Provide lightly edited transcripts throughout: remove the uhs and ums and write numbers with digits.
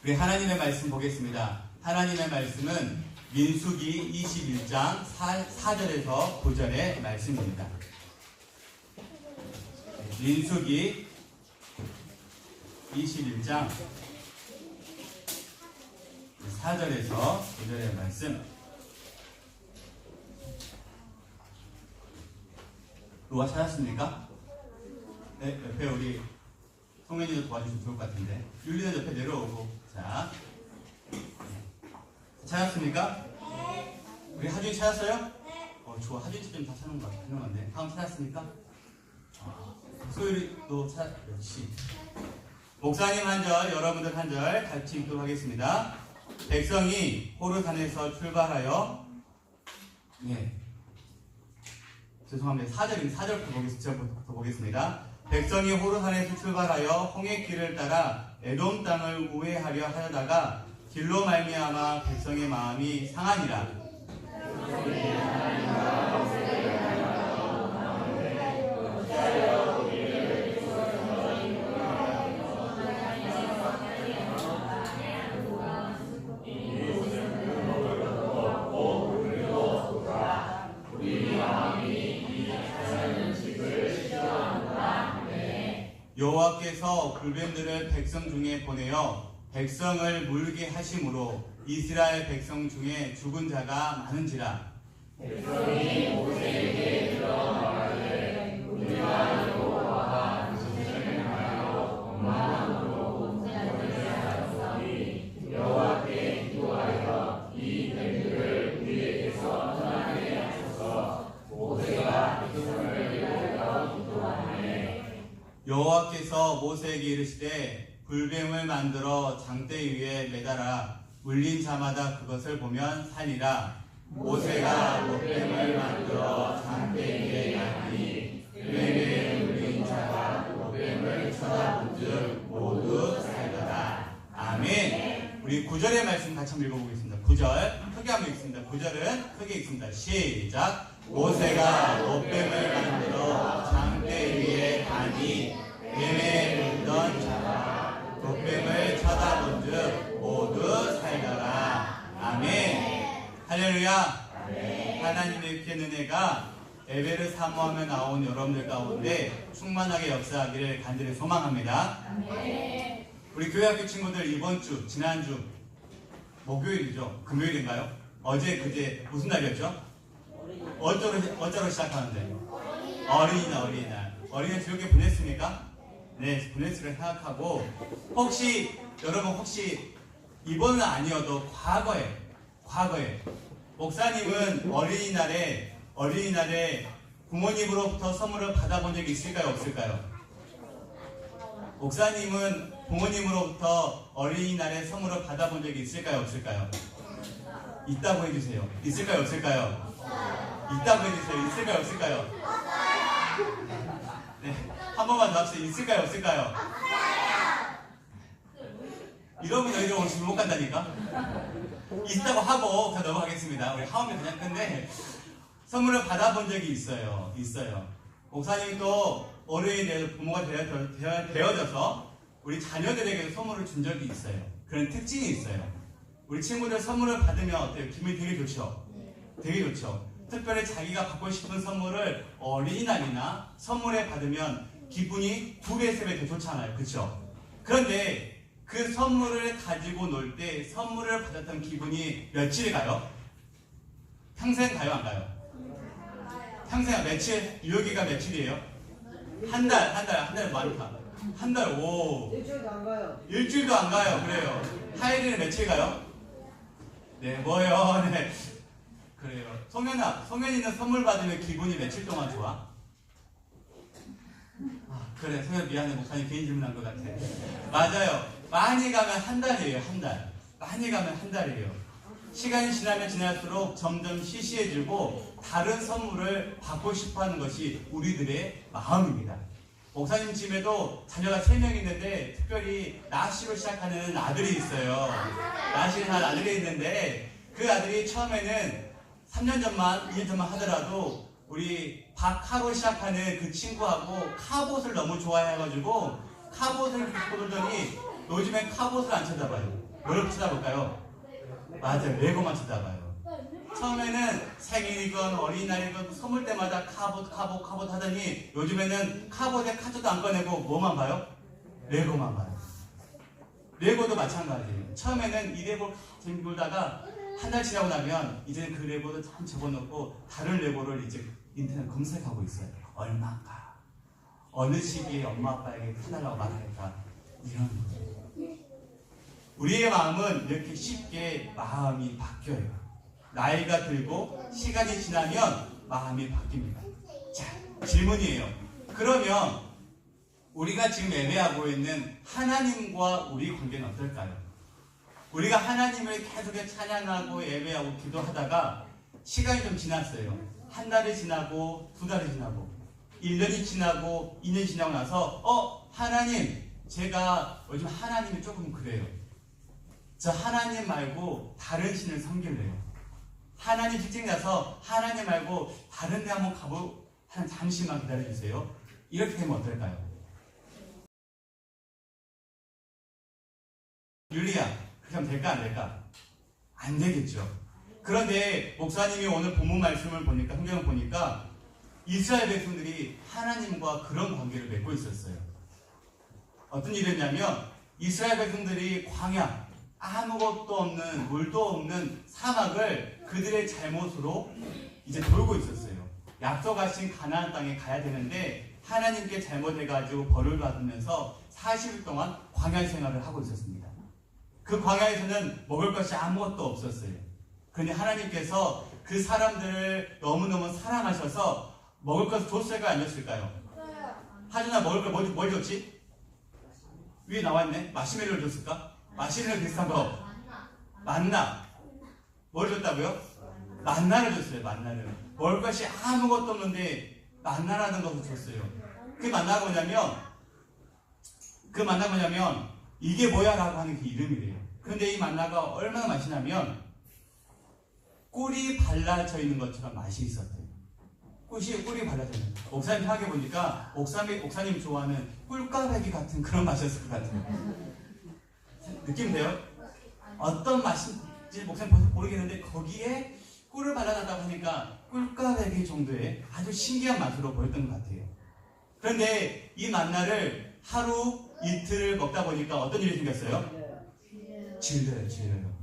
우리 하나님의 말씀 보겠습니다. 하나님의 말씀은 민수기 21장 4절에서 9절의 말씀입니다. 민수기 21장 4절에서 9절의 말씀. 누가 찾았습니까? 네, 옆에 우리 성현이도 도와주시면 좋을 것 같은데. 율리는 옆에 내려오고. 자, 찾았습니까? 네. 우리 하준이 찾았어요? 네. 좋아. 하준이 좀 다 찾은 것 같은데. 다음 찾았습니까? 소율이도 역시. 목사님 한 절, 여러분들 한 절 같이 읽도록 하겠습니다. 백성이 호르산에서 출발하여, 죄송합니다. 4절부터 보겠습니다. 백성이 호르산에서 출발하여 홍해길을 따라 에돔 땅을 우회하려 하려다가 길로 말미암아 백성의 마음이 상하니라. 여호와께서 불뱀들을 백성 중에 보내어 백성을 물게 하심으로 이스라엘 백성 중에 죽은 자가 많은지라. 백성이 모세에게 들어 말하되 우리가 여호와와 당신을 행하여 원망함으로 범죄하였사오니 여호와께 기도하여 이 뱀들을 우리에게서 떠나게 하소서. 모세가 백성을 위하여 기도하네. 여호와께서 모세에게 이르시되 불뱀을 만들어 장대 위에 매달아 물린 자마다 그것을 보면 살리라. 모세가 못뱀을 만들어 장대 위에 놨더니 뱀에 물린 자가 못뱀을 쳐다본즉 모두 살더라. 아멘. 우리 9절의 말씀 같이 한번 읽어보겠습니다. 9절 크게 한번 읽습니다. 9절은 크게 읽습니다. 시작. 모세가 못뱀을 만들어 장대 위에 다니 뱀에 물던 자가 못뱀을 쳐다본즉 모두 살더라. 아멘. 할렐루야. 하나님의 크신 은혜가 예배를 사모하며 나온 여러분들 가운데 충만하게 역사하기를 간절히 소망합니다. 우리 교회학교 친구들 이번 주, 지난주 목요일이죠? 금요일인가요? 어제, 그제 무슨 날이었죠? 어쩌로 시작하는데? 어린이날. 어린이날 즐겁게 보냈습니까? 네, 보냈으리라 생각하고, 여러분 혹시 이번은 아니어도 과거에 목사님은 어린이날에 부모님으로부터 선물을 받아본 적이 있을까요? 없을까요? 목사님은 부모님으로부터 어린이날에 선물을 받아본 적이 있을까요? 없을까요? 있다고 해주세요. 있을까요? 없을까요? 있다고 해주세요. 있을까요? 없을까요? 네, 한 번만 더 합시다. 있을까요? 없을까요? 이러면 너희들 오늘 못 간다니까? 있다고 하고 그냥 넘어가겠습니다. 우리 하원이 그냥 큰데 선물을 받아본 적이 있어요. 목사님이 또 어른이 돼서 부모가 되어져서 우리 자녀들에게 선물을 준 적이 있어요. 그런 특징이 있어요. 우리 친구들 선물을 받으면 어때요? 기분이 되게 좋죠? 되게 좋죠. 특별히 자기가 받고 싶은 선물을 어린이날이나 선물에 받으면 기분이 2배, 3배 더 좋잖아요. 그렇죠? 그런데 그 선물을 가지고 놀 때 선물을 받았던 기분이 며칠 가요? 평생 가요? 안 가요? 평생 며칠? 유효기가 며칠이에요? 한 달 많다. 한 달, 오. 일주일도 안 가요. 일주일도 안 가요. 그래요. 하이리는 며칠 가요? 네, 뭐요? 네. 그래요. 성현이는 선물 받으면 기분이 며칠 동안 좋아? 그래, 성현 미안해. 목사님 개인 질문한 것 같아. 맞아요. 많이 가면 한 달이에요. 많이 가면 한 달이에요. 시간이 지나면 지날수록 점점 시시해지고 다른 선물을 받고 싶어하는 것이 우리들의 마음입니다. 목사님 집에도 자녀가 3명 있는데 특별히 나시로 시작하는 아들이 있어요. 나시로 한 아들이 있는데 그 아들이 처음에는 3년 전만 2년 전만 하더라도 우리 박하로 시작하는 그 친구하고 카봇을 너무 좋아해가지고 카봇을 갖고 놀더니 요즘엔 카봇을 안 쳐다봐요. 뭘 쳐다볼까요? 맞아요. 레고만 쳐다봐요. 처음에는 생일이건 어린이날이건 선물 때마다 카봇 하더니 요즘에는 카봇에 카드도 안 꺼내고 뭐만 봐요? 레고만 봐요. 레고도 마찬가지예요. 처음에는 이 레고 재밌게 놀다가 한 달 지나고 나면 이제는 그 레고도 참 접어놓고 다른 레고를 이제 인터넷 검색하고 있어요. 얼마인가? 어느 시기에 엄마 아빠에게 사달라고 말할까? 이런 거예요. 우리의 마음은 이렇게 쉽게 마음이 바뀌어요. 나이가 들고 시간이 지나면 마음이 바뀝니다. 자, 질문이에요. 그러면 우리가 지금 예배하고 있는 하나님과 우리 관계는 어떨까요? 우리가 하나님을 계속 찬양하고 예배하고 기도하다가 시간이 좀 지났어요. 한 달이 지나고 두 달이 지나고 1년이 지나고 2년이 지나고 나서 하나님, 제가 요즘 하나님이 조금 그래요. 저 하나님 말고 다른 신을 섬길래요. 하나님 직접 나서 하나님 말고 다른 데 한번 가보, 잠시만 기다려주세요. 이렇게 되면 어떨까요? 율리야, 그렇게 하면 될까 안 될까? 안 되겠죠. 그런데 목사님이 오늘 본문 말씀을 보니까, 성경을 보니까 이스라엘 백성들이 하나님과 그런 관계를 맺고 있었어요. 어떤 일이었냐면 이스라엘 백성들이 광야, 아무것도 없는, 물도 없는 사막을 그들의 잘못으로 이제 돌고 있었어요. 약속하신 가나안 땅에 가야 되는데 하나님께 잘못해가지고 벌을 받으면서 40일 동안 광야 생활을 하고 있었습니다. 그 광야에서는 먹을 것이 아무것도 없었어요. 그런데 하나님께서 그 사람들을 너무너무 사랑하셔서 먹을 것을 줬을까요? 안 줬을까요? 하준아, 먹을 걸 뭘 줬지? 위에 나와있네. 마시멜로를 줬을까? 마시멜로 비슷한 거. 만나. 뭘 줬다고요? 만나를 줬어요. 만나를. 먹을 것이 아무것도 없는데 만나라는 것을 줬어요. 그 만나가 뭐냐면 이게 뭐야? 라고 하는 그 이름이래요. 그런데 이 만나가 얼마나 맛이냐면 꿀이 발라져 있는 것처럼 맛이 있었대요. 꿀이 발라져 있는. 목사님 생각해 보니까 목사님 좋아하는 꿀까베기 같은 그런 맛이었을 것 같아요. 느낌 돼요? 어떤 맛인지 목사님 모르겠는데 거기에 꿀을 발라놨다고 하니까 꿀까베기 정도의 아주 신기한 맛으로 보였던 것 같아요. 그런데 이 만나를 하루 이틀을 먹다 보니까 어떤 일이 생겼어요? 질려요.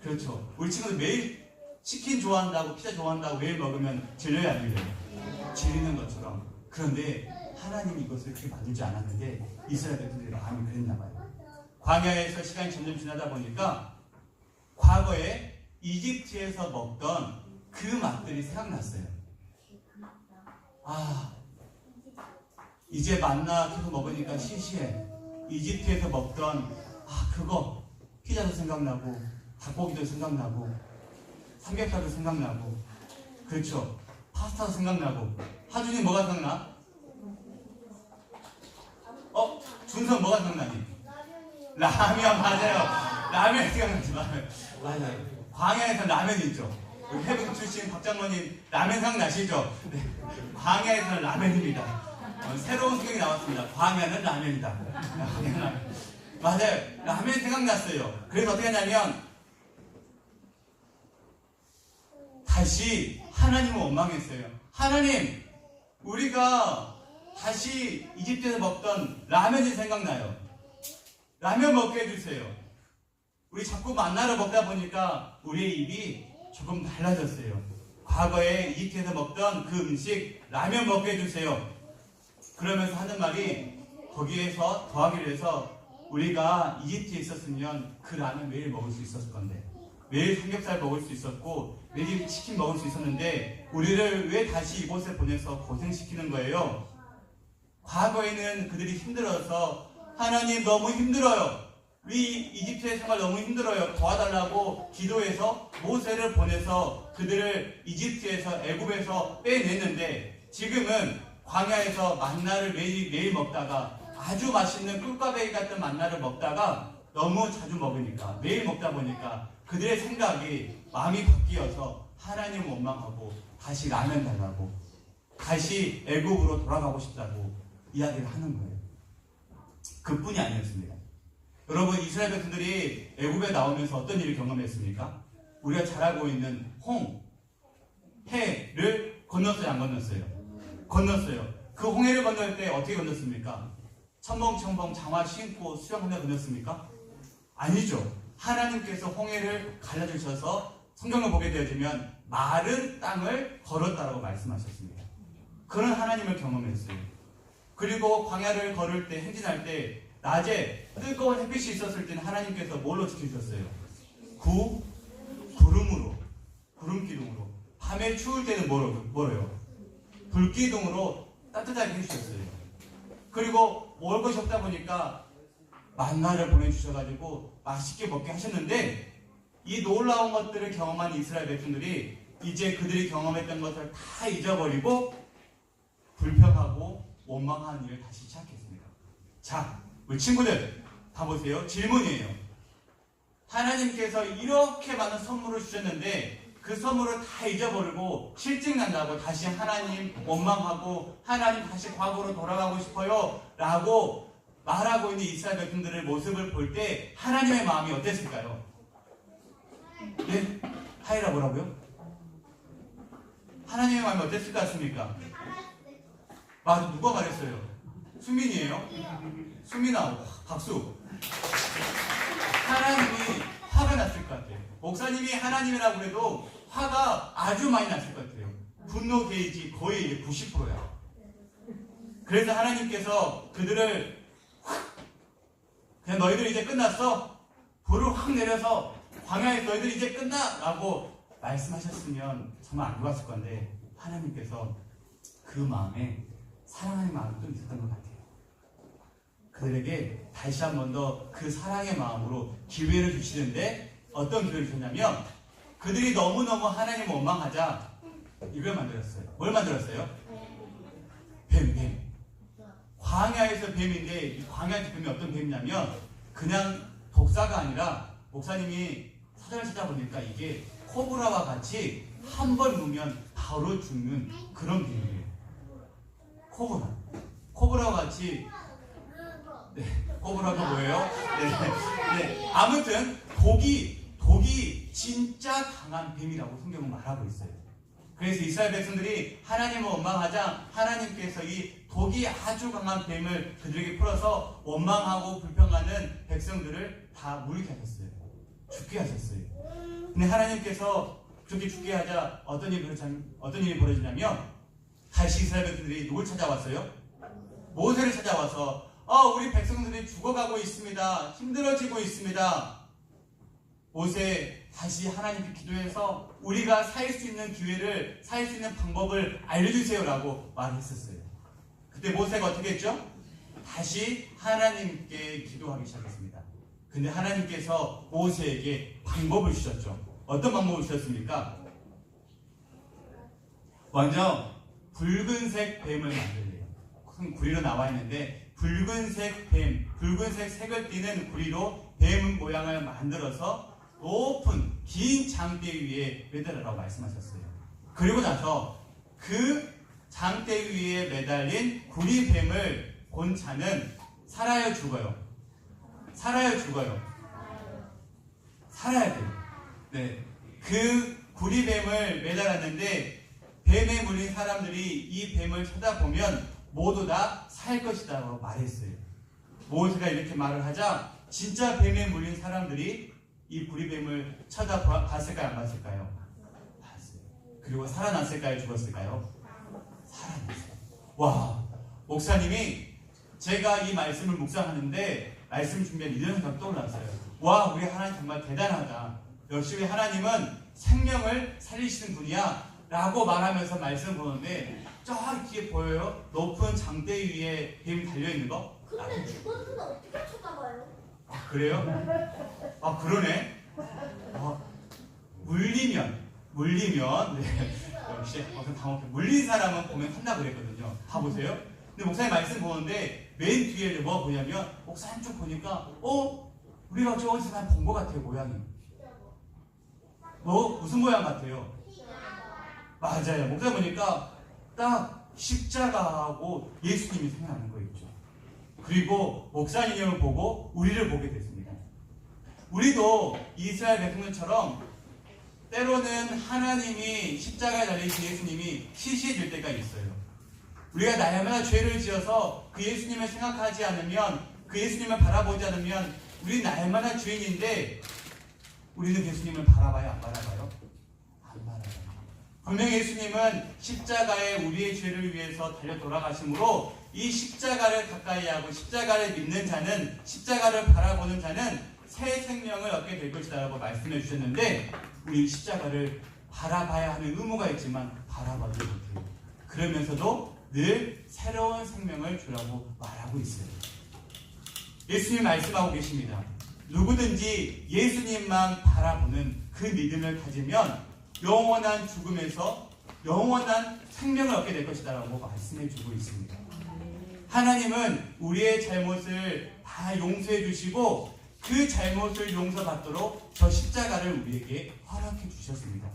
그렇죠. 우리 친구들 매일 치킨 좋아한다고 피자 좋아한다고 매일 먹으면 질려요, 안 질려요? 질리는 것처럼. 그런데 하나님이 이것을 그렇게 만들지 않았는데 이스라엘 백성들이 마음이 그랬나 봐요. 광야에서 시간이 점점 지나다 보니까 과거에 이집트에서 먹던 그 맛들이 생각났어요. 이제 만나 계속 먹으니까 시시해. 이집트에서 먹던 그거 피자도 생각나고 닭고기도 생각나고 삼겹살도 생각나고, 그렇죠. 파스타도 생각나고. 하준이 뭐가 생각나? 준선 뭐가 생각나니? 라면. 맞아요. 라면 생각나지. 맞아요. 광야에서 라면 있죠. 우리 해군 출신 박장모님 라면 생각나시죠? 네. 광야에서는 라면입니다. 새로운 성경이 나왔습니다. 광야는 라면이다. 맞아요. 라면 생각났어요. 그래서 어떻게 하냐면 다시 하나님을 원망했어요. 하나님, 우리가 다시 이집트에서 먹던 라면이 생각나요. 라면 먹게 해주세요. 우리 자꾸 만나를 먹다 보니까 우리의 입이 조금 달라졌어요. 과거에 이집트에서 먹던 그 음식 라면 먹게 해주세요. 그러면서 하는 말이 거기에서 더하기를 해서 우리가 이집트에 있었으면 그 라면 매일 먹을 수 있었을 건데, 매일 삼겹살 먹을 수 있었고 매일 치킨 먹을 수 있었는데 우리를 왜 다시 이곳에 보내서 고생시키는 거예요? 과거에는 그들이 힘들어서 하나님 너무 힘들어요. 우리 이집트의 생활 너무 힘들어요. 도와달라고 기도해서 모세를 보내서 그들을 이집트에서 애굽에서 빼냈는데 지금은 광야에서 만나를 매일 먹다가 아주 맛있는 꿀과베기 같은 만나를 먹다가 너무 자주 먹으니까 매일 먹다 보니까 그들의 생각이 마음이 바뀌어서 하나님을 원망하고 다시 라면 달라고 다시 애굽으로 돌아가고 싶다고 이야기를 하는 거예요. 그뿐이 아니었습니다. 여러분, 이스라엘 백성들이 애굽에 나오면서 어떤 일을 경험했습니까? 우리가 잘 알고 있는 해를 건넜어요, 안 건넜어요? 건넜어요. 그 홍해를 건널 때 어떻게 건넜습니까? 첨벙첨벙 장화 신고 수영하며 건넜습니까? 아니죠. 하나님께서 홍해를 갈라주셔서 성경을 보게 되어지면 마른 땅을 걸었다라고 말씀하셨습니다. 그런 하나님을 경험했어요. 그리고 광야를 걸을 때, 행진할 때 낮에 뜨거운 햇빛이 있었을 때는 하나님께서 뭘로 지켜주셨어요? 구름으로, 구름기둥으로. 밤에 추울 때는 뭐예요? 불기둥으로 따뜻하게 해주셨어요. 그리고 먹을 것이 없다 보니까 만나를 보내주셔가지고 맛있게 먹게 하셨는데, 이 놀라운 것들을 경험한 이스라엘 백성들이 이제 그들이 경험했던 것을 다 잊어버리고 불평하고 원망하는 일을 다시 시작했습니다. 자, 우리 친구들 봐보세요. 질문이에요. 하나님께서 이렇게 많은 선물을 주셨는데 그 선물을 다 잊어버리고 실증 난다고 다시 하나님 원망하고 하나님 다시 과거로 돌아가고 싶어요 라고 말하고 있는 이스라엘 백성들의 모습을 볼 때 하나님의 마음이 어땠을까요? 네? 하이라 뭐라고요? 하나님의 마음이 어땠을 것 같습니까? 맞아, 누가 말했어요? 수민이에요? 수민아, 박수. 하나님이 화가 났을 것 같아요. 목사님이 하나님이라고 해도 화가 아주 많이 났을 것 같아요. 분노 게이지 거의 90%야. 그래서 하나님께서 그들을 그냥 너희들 이제 끝났어? 불을 확 내려서 광야에서 너희들 이제 끝나! 라고 말씀하셨으면 정말 안 좋았을 건데 하나님께서 그 마음에 사랑하는 마음이 좀 있었던 것 같아요. 그들에게 다시 한 번 더 그 사랑의 마음으로 기회를 주시는데 어떤 기회를 주셨냐면 그들이 너무너무 하나님을 원망하자 이걸 만들었어요. 뭘 만들었어요? 뱀. 광야에서 뱀인데 이 광야에서 뱀이 어떤 뱀이냐면 그냥 독사가 아니라 목사님이 사전을 찾아보니까 이게 코브라와 같이 한 번 물면 바로 죽는 그런 뱀이에요. 코브라와 같이 코브라가 뭐예요? 네. 아무튼 독이 진짜 강한 뱀이라고 성경은 말하고 있어요. 그래서 이스라엘 백성들이 하나님을 원망하자 하나님께서 이 독이 아주 강한 뱀을 그들에게 풀어서 원망하고 불평하는 백성들을 다 물게 하셨어요. 죽게 하셨어요. 근데 하나님께서 그렇게 죽게 하자 어떤 일이 벌어지냐면 다시 이스라엘 백성들이 누굴 찾아왔어요? 모세를 찾아와서 우리 백성들이 죽어가고 있습니다. 힘들어지고 있습니다. 모세 다시 하나님께 기도해서 우리가 살 수 있는 기회를, 살 수 있는 방법을 알려주세요라고 말했었어요. 그때 모세가 어떻게 했죠? 다시 하나님께 기도하기 시작했습니다. 근데 하나님께서 모세에게 방법을 주셨죠. 어떤 방법을 주셨습니까? 먼저 붉은색 뱀을 만들래요. 큰 구리로 나와 있는데 붉은색 뱀, 붉은색 색을 띠는 구리로 뱀 모양을 만들어서 높은 긴 장대 위에 매달으라고 말씀하셨어요. 그리고 나서 그 장대 위에 매달린 구리뱀을 본 자는 살아요, 죽어요? 살아요, 죽어요? 살아야 돼요. 네. 그 구리뱀을 매달았는데 뱀에 물린 사람들이 이 뱀을 쳐다보면 모두 다 살 것이다 라고 말했어요. 모세가 이렇게 말을 하자 진짜 뱀에 물린 사람들이 이 구리뱀을 쳐다봤을까요? 안 봤을까요? 봤어요. 그리고 살아났을까요? 죽었을까요? 살아났어요. 와, 목사님이 제가 이 말씀을 묵상하는데 말씀 준비한 이런 생각 떠올랐어요. 와, 우리 하나님 정말 대단하다. 역시 우리 하나님은 생명을 살리시는 분이야 라고 말하면서 말씀 보는데 저 뒤에 보여요? 높은 장대 위에 뱀이 달려있는 거? 근데 죽었는데 어떻게 쳐다봐요? 아, 그래요? 아, 그러네. 물리면 네. 역시 물린 사람은 보면 한다 그랬거든요. 봐보세요. 근데 목사님 말씀 보는데 맨 뒤에 뭐 보냐면 목사님 쪽 보니까 우리가 저기서 본 것 같아요. 모양이 무슨 모양 같아요? 맞아요. 목사님 보니까 딱 십자가하고 예수님이 생각나는 거 있죠. 그리고 목사님을 보고 우리를 보게 됐습니다. 우리도 이스라엘 백성들처럼 때로는 하나님이 십자가에 달리신 예수님이 시시해질 때가 있어요. 우리가 날마다 죄를 지어서 그 예수님을 생각하지 않으면, 그 예수님을 바라보지 않으면 우리 날마다 죄인인데 우리는 예수님을 바라봐요? 안 바라봐요? 안 바라봐요. 분명히 예수님은 십자가에 우리의 죄를 위해서 달려 돌아가심으로 이 십자가를 가까이 하고 십자가를 믿는 자는, 십자가를 바라보는 자는 새 생명을 얻게 될 것이다 라고 말씀해 주셨는데, 우리 십자가를 바라봐야 하는 의무가 있지만 바라봐도 못해요. 그러면서도 늘 새로운 생명을 주라고 말하고 있어요. 예수님 말씀하고 계십니다. 누구든지 예수님만 바라보는 그 믿음을 가지면 영원한 죽음에서 영원한 생명을 얻게 될 것이다 라고 말씀해 주고 있습니다. 하나님은 우리의 잘못을 다 용서해 주시고 그 잘못을 용서받도록 저 십자가를 우리에게 허락해 주셨습니다.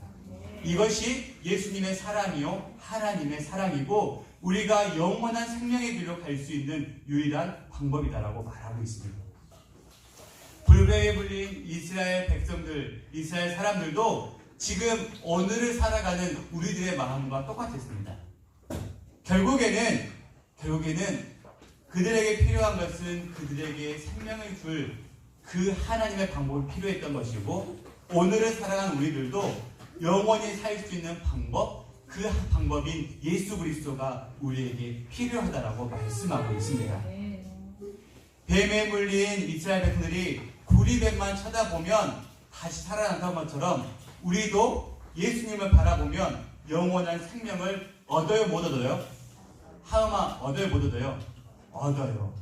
이것이 예수님의 사랑이요 하나님의 사랑이고 우리가 영원한 생명의 길로 갈 수 있는 유일한 방법이다라고 말하고 있습니다. 불배에 불린 이스라엘 백성들, 이스라엘 사람들도 지금 오늘을 살아가는 우리들의 마음과 똑같았습니다. 결국에는 그들에게 필요한 것은 그들에게 생명을 줄 그 하나님의 방법이 필요했던 것이고, 오늘을 살아가는 우리들도 영원히 살 수 있는 방법, 그 방법인 예수 그리스도가 우리에게 필요하다라고 말씀하고 있습니다. 뱀에 물린 이스라엘 백성들이 구리뱀만 쳐다보면 다시 살아난다는 것처럼 우리도 예수님을 바라보면 영원한 생명을 얻어요, 못 얻어요? 하음아, 얻어요, 못 얻어요? 얻어요.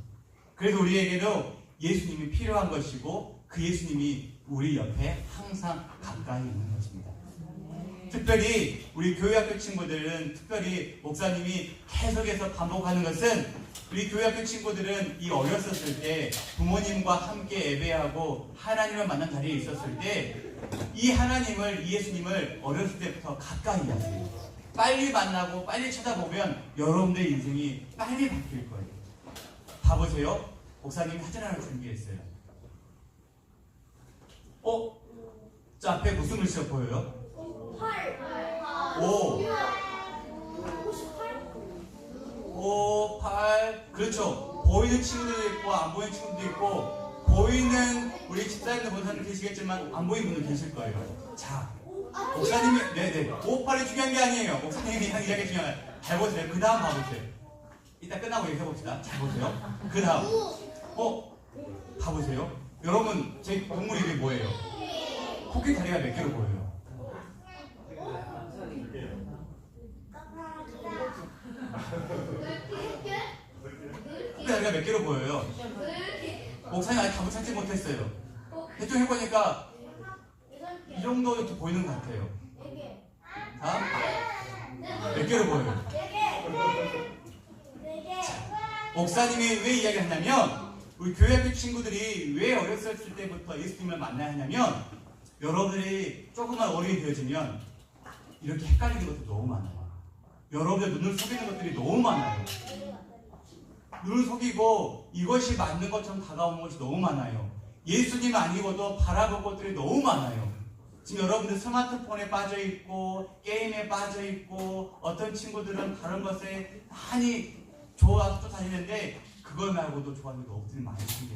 그래서 우리에게도 예수님이 필요한 것이고 그 예수님이 우리 옆에 항상 가까이 있는 것입니다. 특별히 우리 교회학교 친구들은, 특별히 목사님이 계속해서 반복하는 것은, 우리 교회학교 친구들은 이 어렸었을 때 부모님과 함께 예배하고 하나님을 만난 자리에 있었을 때 이 하나님을, 이 예수님을 어렸을 때부터 가까이 하세요. 빨리 만나고 빨리 쳐다보면 여러분들의 인생이 빨리 바뀔 거예요. 봐보세요. 목사님이 사진 하나 준비했어요. 저 앞에 무슨 글씨가 보여요? 5, 8. 그렇죠. 보이는 친구들도 있고 안 보이는 친구들도 있고, 보이는 우리 집사님들 목사님 계시겠지만 안 보이는 분들 계실 거예요. 자, 목사님이, 네네, 5, 8이 중요한 게 아니에요. 목사님이 한 이야기 중요한 거예요. 잘 보세요. 그 다음 봐보세요. 이따 끝나고 얘기해봅시다. 잘 보세요. 그 다음 봐보세요. 여러분, 제 동물 이름이 뭐예요? 코끼리 다리가 몇 개로 보여요? 코끼리 다리가 몇 개로 보여요? 목사님 아직 답을 찾지 못했어요. 대충 해보니까 이 정도 이렇게 보이는 것 같아요. 몇 개로 보여요? 목사님이 왜 이야기를 하냐면, 우리 교회학교 친구들이 왜 어렸을 때부터 예수님을 만나야 하냐면, 여러분들이 조금만 어른이 되어지면 이렇게 헷갈리는 것도 너무 많아요. 여러분들 눈을 속이는 것들이 너무 많아요. 눈을 속이고 이것이 맞는 것처럼 다가오는 것이 너무 많아요. 예수님 아니고도 바라볼 것들이 너무 많아요. 지금 여러분들 스마트폰에 빠져있고 게임에 빠져있고, 어떤 친구들은 다른 것에 많이 좋아서 다니는데 그걸 말고도 좋아하는 것들이 많으신데,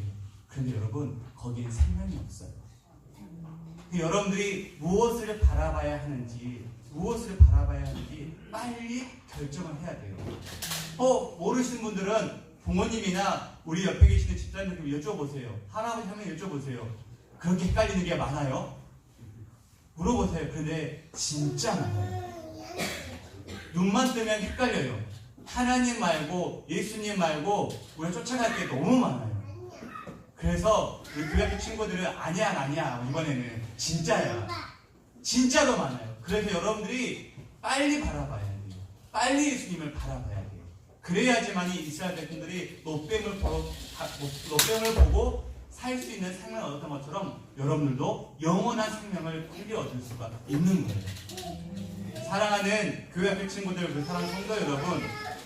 그런데 여러분, 거기에 생명이 없어요. 여러분들이 무엇을 바라봐야 하는지 빨리 결정을 해야 돼요. 모르시는 분들은 부모님이나 우리 옆에 계시는 집사님들 여쭤보세요. 할아버지 하면 여쭤보세요. 그렇게 헷갈리는 게 많아요? 물어보세요. 그런데 진짜 많아요. 눈만 뜨면 헷갈려요. 하나님 말고 예수님 말고 우리가 쫓아갈 게 너무 많아요. 그래서 우리 교회학교 친구들은 아니야 이번에는 진짜야. 진짜로 많아요. 그래서 여러분들이 빨리 바라봐야 돼요. 빨리 예수님을 바라봐야 돼요. 그래야지만이 이스라엘 백성들이 노뱀을 보고 살 수 있는 생명을 얻었던 것처럼 여러분들도 영원한 생명을 빨리 얻을 수가 있는 거예요. 사랑하는 교회학교 친구들, 사랑하는 성도 여러분,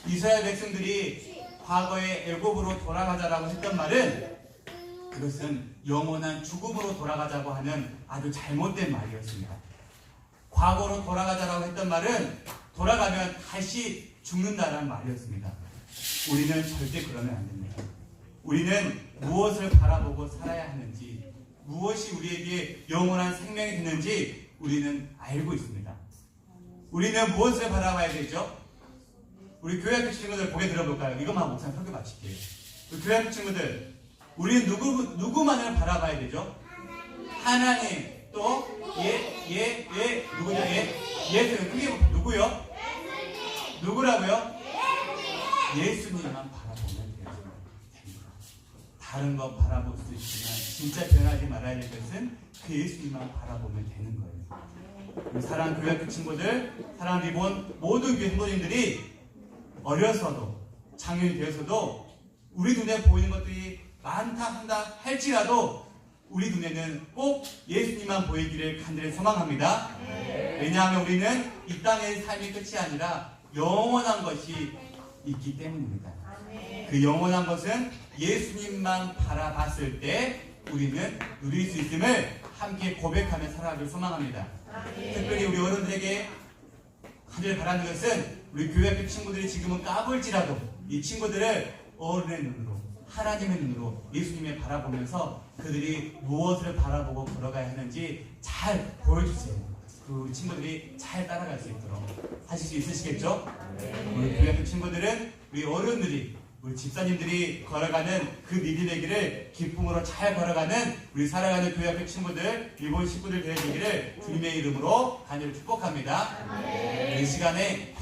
이스라엘 백성들이 과거의 애굽으로 돌아가자라고 했던 말은 그것은 영원한 죽음으로 돌아가자고 하는 아주 잘못된 말이었습니다. 과거로 돌아가자라고 했던 말은 돌아가면 다시 죽는다라는 말이었습니다. 우리는 절대 그러면 안 됩니다. 우리는 무엇을 바라보고 살아야 하는지, 무엇이 우리에게 영원한 생명이 되는지 우리는 알고 있습니다. 우리는 무엇을 바라봐야 되죠? 우리 교회학교 친구들 고개 들어볼까요? 이것만 목사님 설교 마칠게요. 우리 교회학교 친구들, 우리는 누구만을 바라봐야 되죠? 하나님, 또 누구죠? 예수. 그게 누구요? 누구라고요? 예수님만 바라보면 됩니다. 다른 거 바라볼 수 있지만 진짜 변하지 말아야 될 것은 그 예수님만 바라보면 되는 거예요. 우리 사랑하는 교회학교 친구들, 사랑하는 리본 모든 교회 성도님들이 어려서도 장년이 되어서도 우리 눈에 보이는 것들이 많다 한다 할지라도 우리 눈에는 꼭 예수님만 보이기를 간절히 소망합니다. 왜냐하면 우리는 이 땅의 삶이 끝이 아니라 영원한 것이 있기 때문입니다. 그 영원한 것은 예수님만 바라봤을 때 우리는 누릴 수 있음을 함께 고백하며 살아가길 소망합니다. 특별히 우리 어른들에게 간절히 바라는 것은 우리 교회학교 친구들이 지금은 까불지라도 이 친구들을 어른의 눈으로, 하나님의 눈으로 예수님을 바라보면서 그들이 무엇을 바라보고 걸어가야 하는지 잘 보여주세요. 그 친구들이 잘 따라갈 수 있도록 하실 수 있으시겠죠? 우리 교회학교 친구들은 우리 어른들이, 우리 집사님들이 걸어가는 그 믿음의 길을 기쁨으로 잘 걸어가는 우리 살아가는 교회학교 친구들, 일본 식구들 되어지기를 주님의 이름으로 간절히 축복합니다. 이 시간에